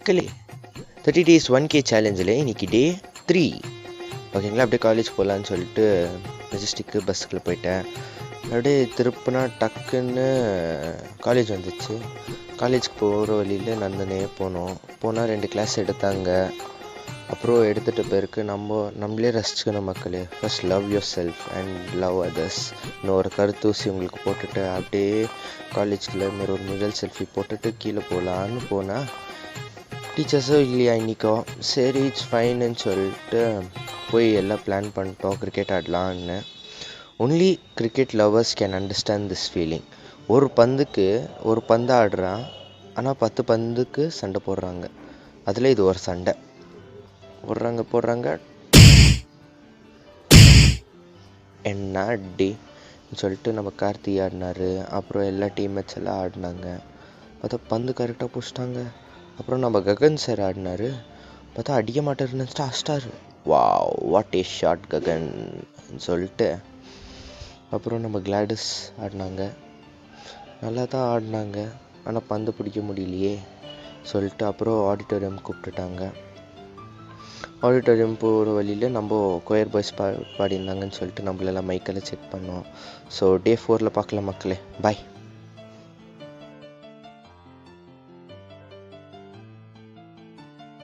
மக்களே 30 days 1K சேலஞ்சில் இன்றைக்கி டே 3 ஓகேங்களா. அப்படியே காலேஜ் போகலான்னு சொல்லிட்டு மெஜஸ்டிக்கு பஸ்ஸுக்குள்ளே போயிட்டேன். அப்படியே திருப்பினா டக்குன்னு காலேஜ் வந்துச்சு. காலேஜுக்கு போகிற வழியில் நடந்துனே போனால் 2 கிளாஸ் எடுத்தாங்க. அப்புறம் எடுத்துகிட்ட பிறகு நம்மளே ரசிச்சுக்கணும் மக்களே. First love your self and love others இன்னொரு கருத்தூசி உங்களுக்கு போட்டுட்டு அப்படியே காலேஜில் ஒரு முதல் செல்ஃபி போட்டுட்டு கீழே போகலான்னு போனால் டீச்சர்ஸும் இல்லையா இன்றைக்கோ. சரி இட்ஸ் ஃபைன்னு சொல்லிட்டு போய் எல்லாம் பிளான் பண்ணிட்டோம் கிரிக்கெட் ஆடலான்னு. Only cricket lovers can understand this feeling. ஒரு பந்து ஆடுறான், ஆனால் 10 பந்துக்கு சண்டை போடுறாங்க. அதில் இது ஒரு சண்டை போடுறாங்க என்ன அடி சொல்லிட்டு நம்ம கார்த்தி ஆடினார். அப்புறம் எல்லா டீம்மேட்ஸ் எல்லாம் ஆடினாங்க. பார்த்தா பந்து கரெக்டாக பிடிச்சிட்டாங்க. அப்புறம் நம்ம ககன் சார் ஆடினார். பார்த்தா அடிக்க மாட்டாருன்னு நினச்சிட்டு அடிச்சிட்டாரு. Wow what a shot Gagan சொல்லிட்டு. அப்புறம் நம்ம கிளாடிஸ் ஆடினாங்க. நல்லா தான் ஆடினாங்க, ஆனால் பந்து பிடிக்க முடியலையே சொல்லிட்டு அப்புறம் ஆடிட்டோரியம் கூப்பிட்டுட்டாங்க. ஆடிட்டோரியம் போகிற வழியில் நம்ம கொயர் பாய்ஸ் பாடியிருந்தாங்கன்னு சொல்லிட்டு நம்மளெல்லாம் மைக்கெல்லாம் செக் பண்ணோம். ஸோ டே 4 பார்க்கலாம் மக்களே. பாய்.